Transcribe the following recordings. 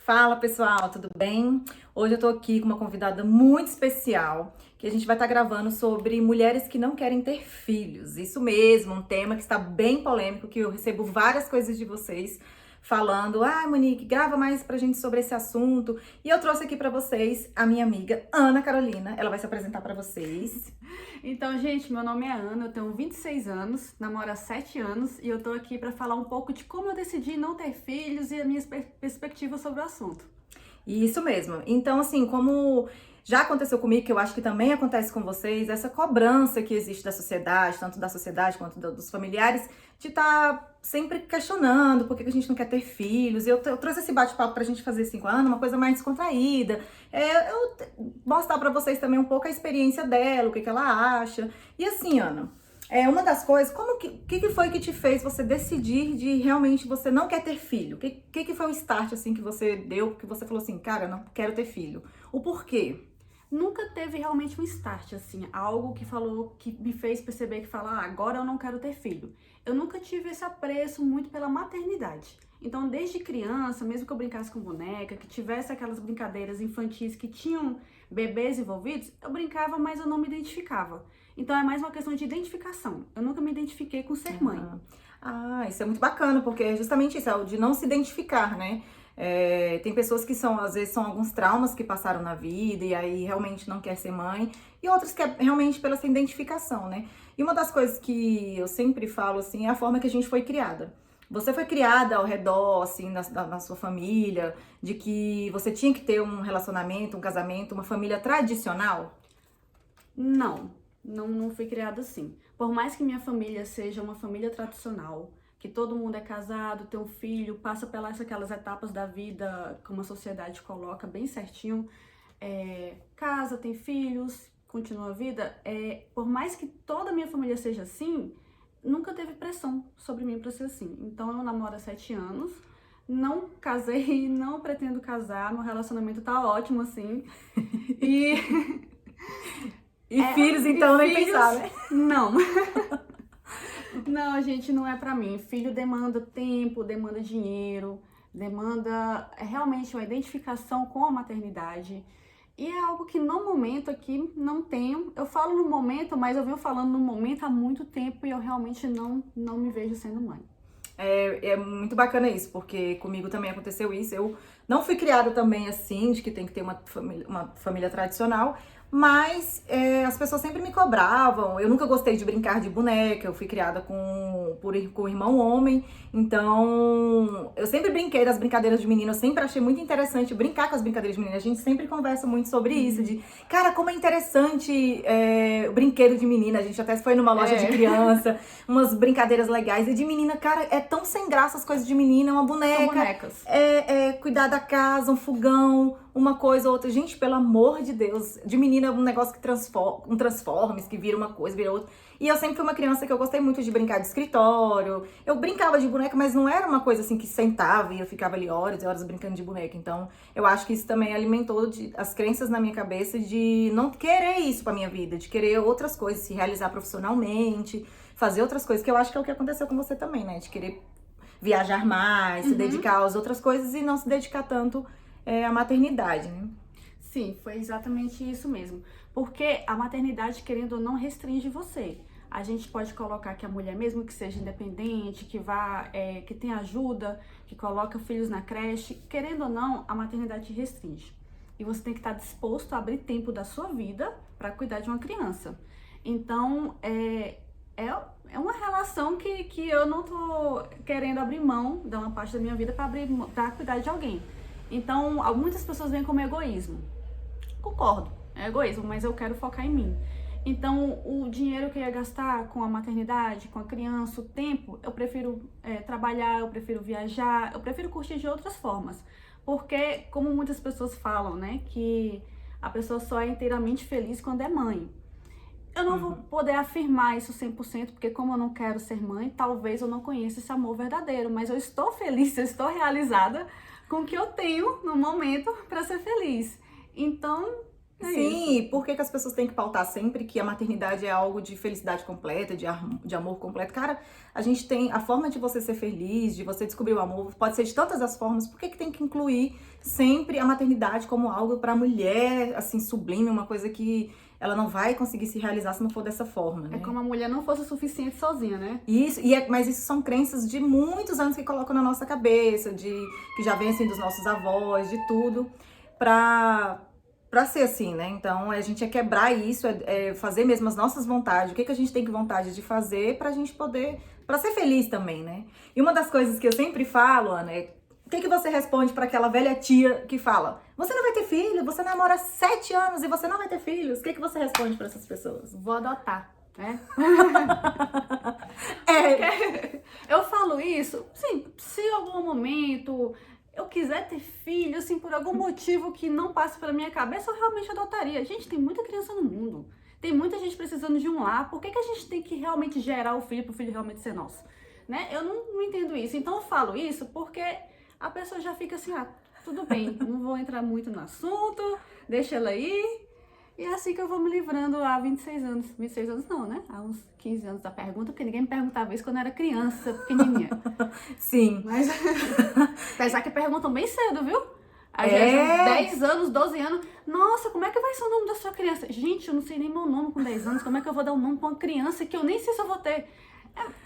Fala pessoal, tudo bem? Hoje eu tô aqui com uma convidada muito especial, que a gente vai estar gravando sobre mulheres que não querem ter filhos. Isso mesmo, um tema que está bem polêmico, que eu recebo várias coisas de vocês falando: Monique, grava mais pra gente sobre esse assunto. E eu trouxe aqui pra vocês a minha amiga Ana Carolina, ela vai se apresentar pra vocês. Então, gente, meu nome é Ana, eu tenho 26 anos, namoro há 7 anos e eu tô aqui para falar um pouco de como eu decidi não ter filhos e as minhas perspectivas sobre o assunto. Isso mesmo. Então, assim, como já aconteceu comigo, que eu acho que também acontece com vocês, essa cobrança que existe da sociedade, tanto da sociedade quanto dos familiares, de estar sempre questionando por que a gente não quer ter filhos. Eu trouxe esse bate-papo pra gente fazer 5 anos, uma coisa mais descontraída. Eu mostrar pra vocês também um pouco a experiência dela, o que ela acha. E assim, Ana, uma das coisas, que foi que te fez você decidir de realmente você não quer ter filho? Que foi o start, assim, que você deu, que você falou assim, cara, eu não quero ter filho? O porquê? Nunca teve realmente um start, assim, algo que me fez perceber que agora eu não quero ter filho. Eu nunca tive esse apreço muito pela maternidade. Então, desde criança, mesmo que eu brincasse com boneca, que tivesse aquelas brincadeiras infantis que tinham bebês envolvidos, eu brincava, mas eu não me identificava. Então, é mais uma questão de identificação. Eu nunca me identifiquei com ser mãe. Isso é muito bacana, porque é justamente isso, é o de não se identificar, né? Tem pessoas que às vezes, são alguns traumas que passaram na vida e aí realmente não quer ser mãe, e outras que é realmente pela essa identificação, né? E uma das coisas que eu sempre falo, assim, é a forma que a gente foi criada. Você foi criada ao redor, assim, na sua família, de que você tinha que ter um relacionamento, um casamento, uma família tradicional? Não fui criada assim. Por mais que minha família seja uma família tradicional, que todo mundo é casado, tem um filho, passa pelas aquelas etapas da vida, como a sociedade coloca bem certinho, casa, tem filhos, continua a vida, por mais que toda a minha família seja assim, nunca teve pressão sobre mim para ser assim. Então eu namoro há 7 anos, não casei, não pretendo casar, meu relacionamento tá ótimo assim. E E filhos, então, nem filhos, pensar, né? não. Não, gente, não é pra mim. Filho demanda tempo, demanda dinheiro, demanda realmente uma identificação com a maternidade. E é algo que no momento aqui não tenho. Eu falo no momento, mas eu venho falando no momento há muito tempo e eu realmente não me vejo sendo mãe. É muito bacana isso, porque comigo também aconteceu isso. Eu não fui criada também assim, de que tem que ter uma família tradicional, mas as pessoas sempre me cobravam. Eu nunca gostei de brincar de boneca, eu fui criada com irmão homem, então eu sempre brinquei das brincadeiras de menina, eu sempre achei muito interessante brincar com as brincadeiras de menina. A gente sempre conversa muito sobre isso, de cara, como é interessante o brinquedo de menina. A gente até foi numa loja de criança, umas brincadeiras legais, e de menina, cara, é tão sem graça as coisas de menina, uma boneca. São bonecas. Cuidar da casa, um fogão, uma coisa ou outra. Gente, pelo amor de Deus, de menina é um negócio que transforma, um Transformers, que vira uma coisa, vira outra. E eu sempre fui uma criança que eu gostei muito de brincar de escritório. Eu brincava de boneca, mas não era uma coisa assim que sentava e eu ficava ali horas e horas brincando de boneca. Então, eu acho que isso também alimentou as crenças na minha cabeça de não querer isso pra minha vida, de querer outras coisas, se realizar profissionalmente, fazer outras coisas, que eu acho que é o que aconteceu com você também, né? De querer viajar mais, se dedicar às outras coisas e não se dedicar tanto à maternidade, né? Sim, foi exatamente isso mesmo. Porque a maternidade, querendo ou não, restringe você. A gente pode colocar que a mulher, mesmo que seja independente, que tenha ajuda, que coloca filhos na creche, querendo ou não, a maternidade te restringe. E você tem que estar disposto a abrir tempo da sua vida para cuidar de uma criança. Então, é uma relação que eu não tô querendo abrir mão de uma parte da minha vida para cuidar de alguém. Então, muitas pessoas veem como egoísmo. Concordo, é egoísmo, mas eu quero focar em mim. Então, o dinheiro que eu ia gastar com a maternidade, com a criança, o tempo, eu prefiro trabalhar, eu prefiro viajar, eu prefiro curtir de outras formas. Porque, como muitas pessoas falam, né, que a pessoa só é inteiramente feliz quando é mãe. Eu não vou poder afirmar isso 100%, porque como eu não quero ser mãe, talvez eu não conheça esse amor verdadeiro, mas eu estou feliz, eu estou realizada com o que eu tenho no momento para ser feliz. Então, Sim, e por que que as pessoas têm que pautar sempre que a maternidade é algo de felicidade completa, de amor completo? Cara, a gente tem a forma de você ser feliz, de você descobrir o amor, pode ser de tantas as formas. Por que que tem que incluir sempre a maternidade como algo pra mulher, assim, sublime, uma coisa que ela não vai conseguir se realizar se não for dessa forma, É né? como a mulher não fosse o suficiente sozinha, né? Isso, mas isso são crenças de muitos anos que colocam na nossa cabeça, que já vem assim dos nossos avós, de tudo, pra ser assim, né? Então a gente é quebrar isso, é fazer mesmo as nossas vontades, o que que a gente tem vontade de fazer pra gente poder, pra ser feliz também, né? E uma das coisas que eu sempre falo, Ana, é o que que você responde pra aquela velha tia que fala: você não vai ter filho, você namora há 7 anos e você não vai ter filhos? O que que você responde pra essas pessoas? Vou adotar, né? É, Eu falo isso, sim, se em algum momento eu quiser ter filho, assim, por algum motivo que não passe pela minha cabeça, eu realmente adotaria. Gente, tem muita criança no mundo. Tem muita gente precisando de um lar. Por que que a gente tem que realmente gerar o filho para o filho realmente ser nosso? Né? Eu não entendo isso. Então eu falo isso porque a pessoa já fica assim, ah, tudo bem, não vou entrar muito no assunto, deixa ela aí. E é assim que eu vou me livrando há 26 anos. 26 anos não, né? Há uns 15 anos da pergunta, porque ninguém me perguntava isso quando eu era criança, pequenininha. sim. Mas, apesar que perguntam bem cedo, viu? Às É. vezes 10 anos, 12 anos. Nossa, como é que vai ser o nome da sua criança? Gente, eu não sei nem meu nome com 10 anos. Como é que eu vou dar um nome pra uma criança que eu nem sei se eu vou ter?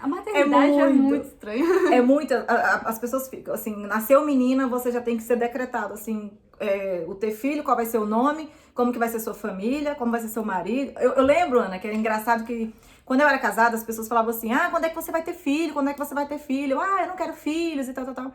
A maternidade é muito estranha. É muito. As pessoas ficam assim: nasceu menina, você já tem que ser decretado assim. O ter filho, qual vai ser o nome, como que vai ser sua família, como vai ser seu marido. Eu lembro, Ana, que era engraçado que quando eu era casada, as pessoas falavam assim: ah, quando é que você vai ter filho? Quando é que você vai ter filho? Ah, eu não quero filhos e tal, tal, tal.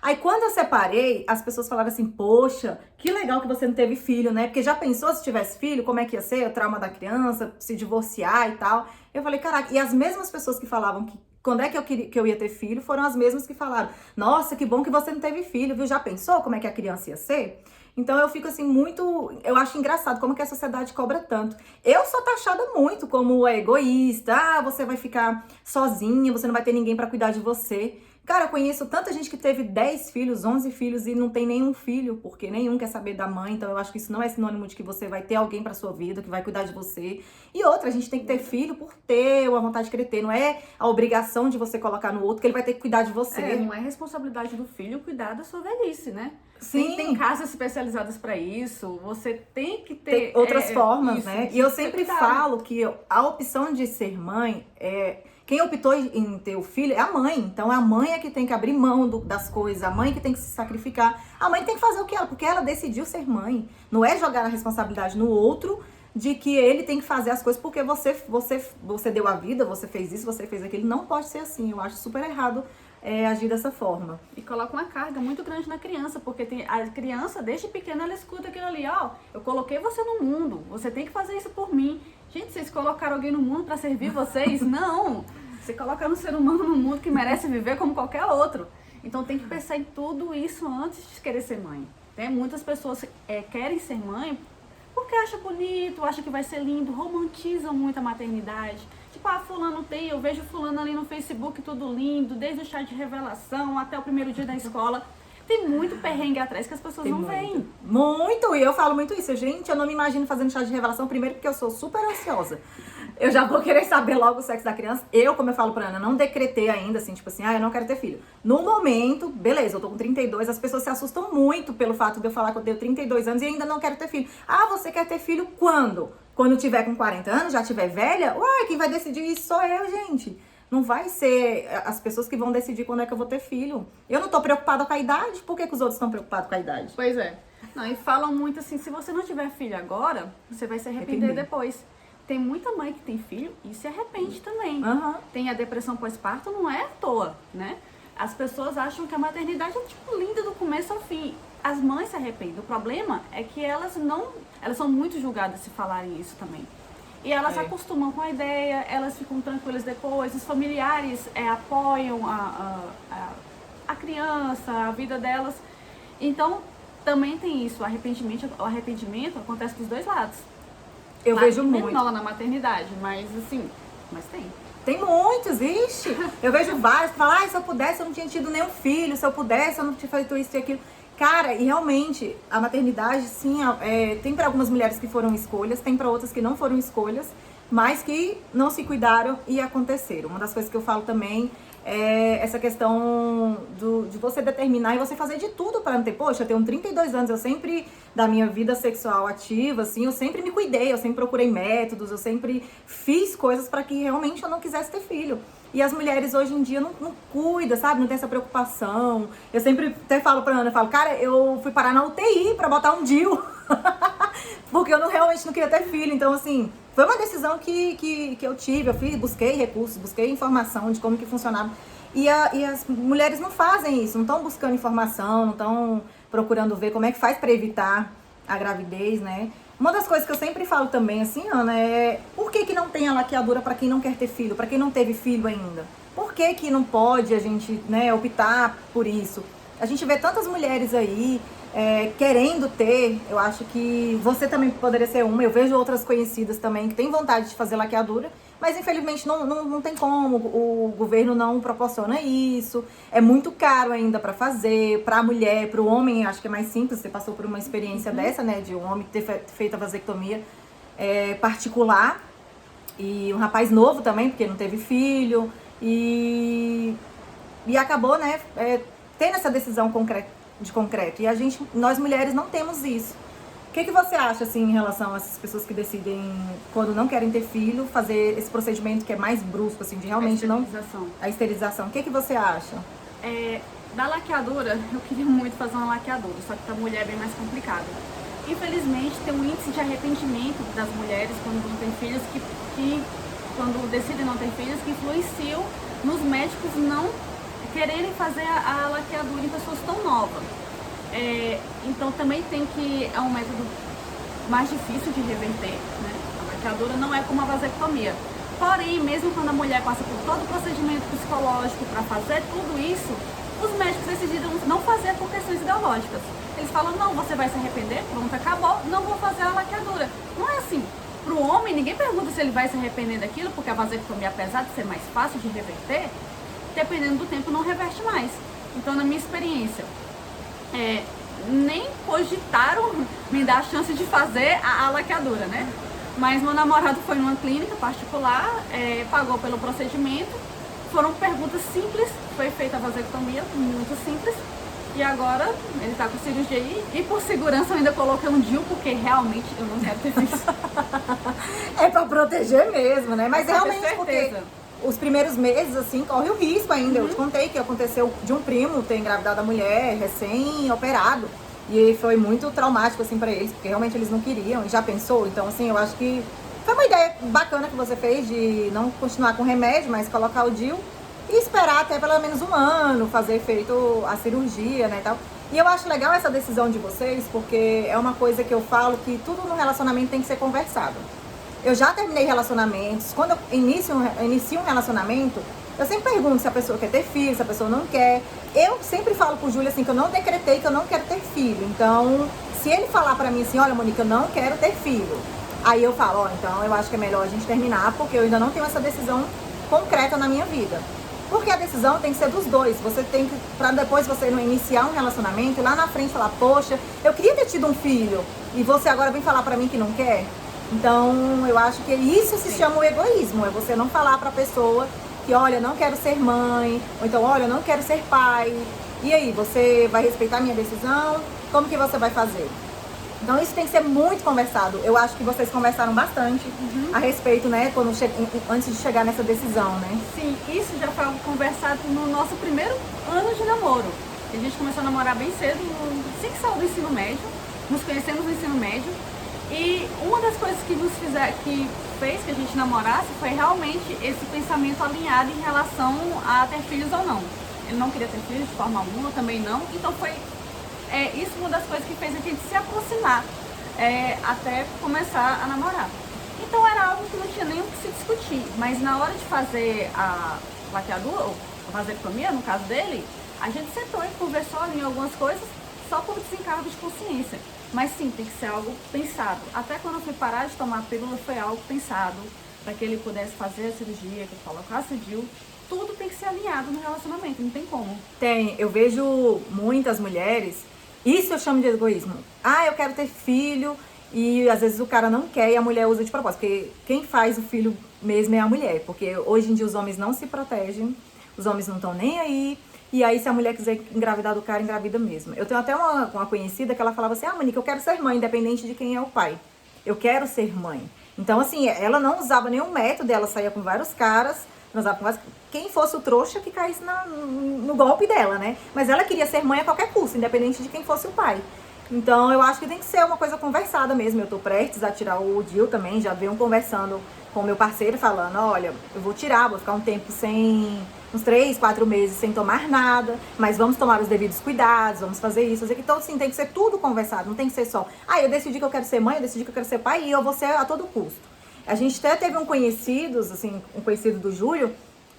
Aí quando eu separei, as pessoas falavam assim: poxa, que legal que você não teve filho, né? Porque já pensou se tivesse filho, como é que ia ser? O trauma da criança, se divorciar e tal. Eu falei: caraca, e as mesmas pessoas que falavam que quando é que eu ia ter filho, foram as mesmas que falaram: nossa, que bom que você não teve filho, viu? Já pensou como é que a criança ia ser? Então eu fico assim muito, eu acho engraçado como que a sociedade cobra tanto. Eu sou taxada muito como egoísta, ah, você vai ficar sozinha, você não vai ter ninguém pra cuidar de você. Cara, eu conheço tanta gente que teve 10 filhos, 11 filhos e não tem nenhum filho, porque nenhum quer saber da mãe. Então eu acho que isso não é sinônimo de que você vai ter alguém pra sua vida, que vai cuidar de você. E outra, a gente tem que ter filho por ter a vontade de querer ter. Não é a obrigação de você colocar no outro que ele vai ter que cuidar de você. Não é responsabilidade do filho cuidar da sua velhice, né? Sim. Tem casas especializadas pra isso. Você tem que ter outras formas, isso, né? E eu sempre cuidado. falo que a opção de ser mãe quem optou em ter o filho é a mãe. Então a mãe é que tem que abrir mão das coisas, a mãe que tem que se sacrificar. A mãe tem que fazer o que ela, porque ela decidiu ser mãe. Não é jogar a responsabilidade no outro de que ele tem que fazer as coisas porque você deu a vida, você fez isso, você fez aquilo. Não pode ser assim. Eu acho super errado agir dessa forma. E coloca uma carga muito grande na criança, porque a criança, desde pequena, ela escuta aquilo ali, ó, eu coloquei você no mundo, você tem que fazer isso por mim. Gente, vocês colocaram alguém no mundo pra servir vocês? Não! Você coloca um ser humano no mundo que merece viver como qualquer outro. Então tem que pensar em tudo isso antes de querer ser mãe. Muitas pessoas querem ser mãe porque acham bonito, acham que vai ser lindo, romantizam muito a maternidade. Tipo, ah, fulano tem, eu vejo fulano ali no Facebook tudo lindo, desde o chá de revelação até o primeiro dia da escola. Tem muito perrengue atrás que as pessoas não veem. Muito, e eu falo muito isso. Gente, eu não me imagino fazendo chá de revelação, primeiro porque eu sou super ansiosa. Eu já vou querer saber logo o sexo da criança. Eu, como eu falo pra Ana, não decretei ainda, assim, tipo assim, eu não quero ter filho. No momento, beleza, eu tô com 32, as pessoas se assustam muito pelo fato de eu falar que eu tenho 32 anos e ainda não quero ter filho. Ah, você quer ter filho quando? Quando tiver com 40 anos, já tiver velha? Uai, quem vai decidir isso sou eu, gente. Não vai ser as pessoas que vão decidir quando é que eu vou ter filho. Eu não tô preocupada com a idade, por que os outros estão preocupados com a idade? Pois é. Não, e falam muito assim, se você não tiver filho agora, você vai se arrepender depois. Tem muita mãe que tem filho e se arrepende também. Uhum. Tem a depressão pós-parto, não é à toa, né? As pessoas acham que a maternidade é tipo linda do começo ao fim. As mães se arrependem. O problema é que elas são muito julgadas se falarem isso também. E elas se acostumam com a ideia, elas ficam tranquilas depois, os familiares apoiam a criança, a vida delas. Então, também tem isso, o arrependimento acontece dos dois lados. Eu vejo muito. Menor na maternidade, mas tem. Tem muitos, ixi. Eu vejo vários que falam, se eu pudesse, eu não tinha tido nenhum filho, se eu pudesse, eu não tinha feito isso e aquilo. Cara, e realmente, a maternidade, sim, tem para algumas mulheres que foram escolhas, tem para outras que não foram escolhas, mas que não se cuidaram e aconteceram. Uma das coisas que eu falo também é essa questão de você determinar e você fazer de tudo para não ter. Poxa, eu tenho 32 anos, eu sempre, da minha vida sexual ativa, assim, eu sempre me cuidei, eu sempre procurei métodos, eu sempre fiz coisas para que realmente eu não quisesse ter filho. E as mulheres hoje em dia não cuidam, sabe? Não tem essa preocupação. Eu sempre até falo pra Ana, eu falo, cara, eu fui parar na UTI pra botar um DIU. Porque eu realmente não queria ter filho. Então, assim, foi uma decisão que eu tive. Busquei recursos, busquei informação de como que funcionava. E as mulheres não fazem isso, não estão buscando informação, não estão procurando ver como é que faz pra evitar a gravidez, né? Uma das coisas que eu sempre falo também, assim, Ana, é por que não tem a laqueadura para quem não quer ter filho, para quem não teve filho ainda? Por que não pode a gente, né, optar por isso? A gente vê tantas mulheres aí querendo ter, eu acho que você também poderia ser uma, eu vejo outras conhecidas também que têm vontade de fazer laqueadura, mas infelizmente não tem como, o governo não proporciona isso, é muito caro ainda para fazer, para a mulher, para o homem, acho que é mais simples, você passou por uma experiência dessa, né, de um homem ter feito a vasectomia particular, e um rapaz novo também, porque não teve filho, e acabou, né, tendo essa decisão de concreto, e nós mulheres não temos isso. O que você acha, assim, em relação a essas pessoas que decidem, quando não querem ter filho, fazer esse procedimento que é mais brusco, assim, de realmente não... A esterilização. O que você acha? Da laqueadura, eu queria muito fazer uma laqueadura, só que pra mulher é bem mais complicado. Infelizmente, tem um índice de arrependimento das mulheres quando não têm filhos, que quando decidem não ter filhos, que influenciam nos médicos não quererem fazer a laqueadura em pessoas tão novas. Então também é um método mais difícil de reverter, né? A laqueadura não é como a vasectomia. Porém, mesmo quando a mulher passa por todo o procedimento psicológico para fazer tudo isso, os médicos decidiram não fazer por questões ideológicas. Eles falam, não, você vai se arrepender, pronto, acabou, não vou fazer a laqueadura. Não é assim. Para o homem, ninguém pergunta se ele vai se arrepender daquilo, porque a vasectomia, apesar de ser mais fácil de reverter, dependendo do tempo, não reverte mais. Então, na minha experiência, nem cogitaram me dar a chance de fazer a laqueadura, né? Mas meu namorado foi numa clínica particular, pagou pelo procedimento, foram perguntas simples, foi feita a vasectomia, muito simples, e agora ele tá com cirurgia aí, e por segurança eu ainda coloquei um DIU, porque realmente eu não quero ter filhos. É pra proteger mesmo, né? Mas é realmente porque os primeiros meses, assim, corre o risco ainda. Eu te contei que aconteceu de um primo ter engravidado a mulher, recém-operado. E foi muito traumático, assim, pra eles, porque realmente eles não queriam e já pensou. Então, assim, eu acho que foi uma ideia bacana que você fez de não continuar com remédio, mas colocar o DIU e esperar até pelo menos um ano, fazer feito a cirurgia, né, e tal. E eu acho legal essa decisão de vocês, porque é uma coisa que eu falo que tudo no relacionamento tem que ser conversado. Eu já terminei relacionamentos. Quando eu inicio um relacionamento, eu sempre pergunto se a pessoa quer ter filho, se a pessoa não quer. Eu sempre falo pro Júlio assim, que eu não decretei que eu não quero ter filho. Então, se ele falar pra mim assim, olha, Monique, eu não quero ter filho. Aí eu falo, ó, então eu acho que é melhor a gente terminar, porque eu ainda não tenho essa decisão concreta na minha vida. Porque a decisão tem que ser dos dois. Você tem que, pra depois você não iniciar um relacionamento e lá na frente falar, poxa, eu queria ter tido um filho e você agora vem falar pra mim que não quer. Então, eu acho que isso se chama o egoísmo. É você não falar pra pessoa que, olha, não quero ser mãe, ou então, olha, não quero ser pai. E aí, você vai respeitar a minha decisão? Como que você vai fazer? Então, isso tem que ser muito conversado. Eu acho que vocês conversaram bastante a respeito, né, antes de chegar nessa decisão, né? Sim, isso já foi algo conversado no nosso primeiro ano de namoro. A gente começou a namorar bem cedo, assim que saiu do ensino médio. Nos conhecemos no ensino médio. E uma das coisas que fez que a gente namorasse foi realmente esse pensamento alinhado em relação a ter filhos ou não. Ele não queria ter filhos de forma alguma, também não. Então foi isso uma das coisas que fez a gente se aproximar até começar a namorar. Então era algo que não tinha nem o que se discutir. Mas na hora de fazer a laqueadura, ou a vasectomia, no caso dele, a gente sentou e conversou ali em algumas coisas só por desencargo de consciência. Mas sim, tem que ser algo pensado. Até quando eu fui parar de tomar a pílula, foi algo pensado para que ele pudesse fazer a cirurgia, que ele colocasse o DIU. Tudo tem que ser alinhado no relacionamento, não tem como. Eu vejo muitas mulheres Isso eu chamo de egoísmo. Ah, eu quero ter filho e às vezes o cara não quer e a mulher usa de propósito. Porque quem faz o filho mesmo é a mulher. Porque hoje em dia os homens não se protegem, os homens não estão nem aí. E aí, se a mulher quiser engravidar do cara, engravida mesmo. Eu tenho até uma conhecida que ela falava assim: ah, Monique, eu quero ser mãe, independente de quem é o pai. Eu quero ser mãe. Então, assim, ela não usava nenhum método, ela saía com vários caras, transava com vários... Quem fosse o trouxa que caísse no golpe dela, né? Mas ela queria ser mãe a qualquer custo, independente de quem fosse o pai. Então, eu acho que tem que ser uma coisa conversada mesmo. Eu tô prestes a tirar o DIU também, já venho conversando com o meu parceiro, falando: olha, eu vou tirar, vou ficar um tempo sem... uns 3, 4 meses sem tomar nada, mas vamos tomar os devidos cuidados, vamos fazer isso, fazer aquilo. Então, assim, tem que ser tudo conversado, não tem que ser só, ah, eu decidi que eu quero ser mãe, eu decidi que eu quero ser pai e eu vou ser a todo custo. A gente até teve um conhecido do Júlio,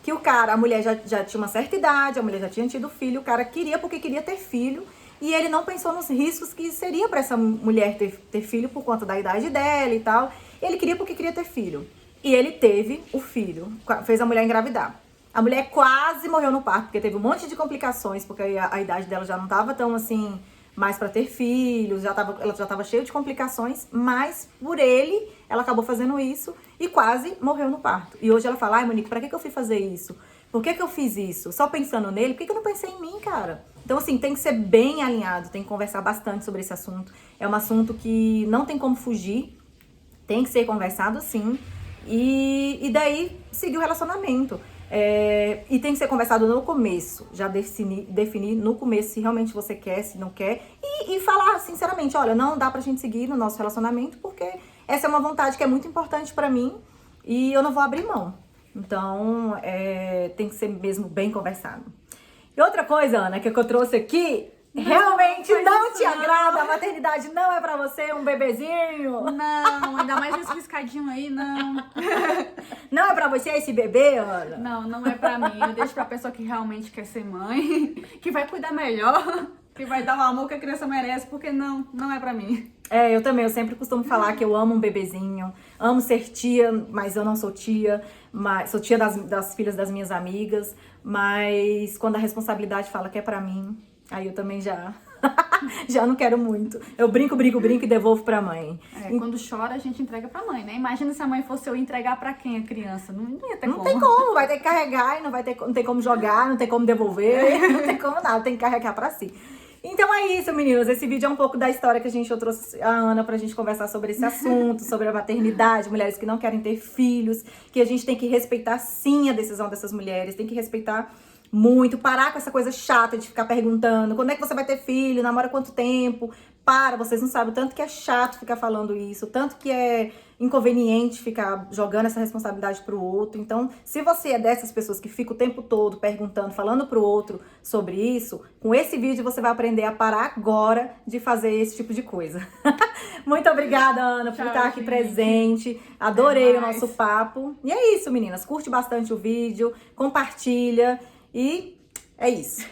que o cara, a mulher já tinha uma certa idade, a mulher já tinha tido filho, o cara queria porque queria ter filho, e ele não pensou nos riscos que seria para essa mulher ter filho por conta da idade dela e tal. Ele queria porque queria ter filho. E ele teve o filho, fez a mulher engravidar. A mulher quase morreu no parto, porque teve um monte de complicações, porque a idade dela já não tava tão assim, mais pra ter filhos, ela já tava cheia de complicações, mas por ele, ela acabou fazendo isso e quase morreu no parto. E hoje ela fala: ai, Monique, pra que eu fui fazer isso? Por que eu fiz isso? Só pensando nele? Por que eu não pensei em mim, cara? Então, assim, tem que ser bem alinhado, tem que conversar bastante sobre esse assunto. É um assunto que não tem como fugir, tem que ser conversado sim. E daí seguir o relacionamento. E tem que ser conversado no começo. Já definir no começo se realmente você quer, se não quer. E falar sinceramente: olha, não dá pra gente seguir no nosso relacionamento, porque essa é uma vontade que é muito importante pra mim e eu não vou abrir mão. Então, tem que ser mesmo bem conversado. E outra coisa, Ana, que eu trouxe aqui... Realmente não te agrada, a maternidade não é pra você, um bebezinho? Não, ainda mais esse riscadinho aí, não. Não é pra você esse bebê, Ana? Não, não é pra mim. Eu deixo pra pessoa que realmente quer ser mãe, que vai cuidar melhor, que vai dar o amor que a criança merece, porque não é pra mim. Eu também, eu sempre costumo falar que eu amo um bebezinho, amo ser tia, mas eu não sou tia, sou tia das filhas das minhas amigas, mas quando a responsabilidade fala que é pra mim, aí eu também já não quero muito. Eu brinco e devolvo pra mãe. Quando chora, a gente entrega pra mãe, né? Imagina se a mãe fosse eu entregar pra quem a criança. Não ia ter como. Não tem como, vai ter que carregar, e não tem como jogar, não tem como devolver, não tem como nada, tem que carregar pra si. Então é isso, meninos. Esse vídeo é um pouco da história que eu trouxe a Ana pra gente conversar sobre esse assunto, sobre a maternidade, mulheres que não querem ter filhos, que a gente tem que respeitar sim a decisão dessas mulheres, tem que respeitar muito, parar com essa coisa chata de ficar perguntando quando é que você vai ter filho, namora quanto tempo. Vocês não sabem o tanto que é chato ficar falando isso, tanto que é inconveniente ficar jogando essa responsabilidade pro outro. Então, se você é dessas pessoas que fica o tempo todo perguntando, falando pro outro sobre isso, com esse vídeo você vai aprender a parar agora de fazer esse tipo de coisa. Muito obrigada, Ana, por estar aqui presente. Adorei o nosso papo. E é isso, meninas. Curte bastante o vídeo, compartilha e é isso.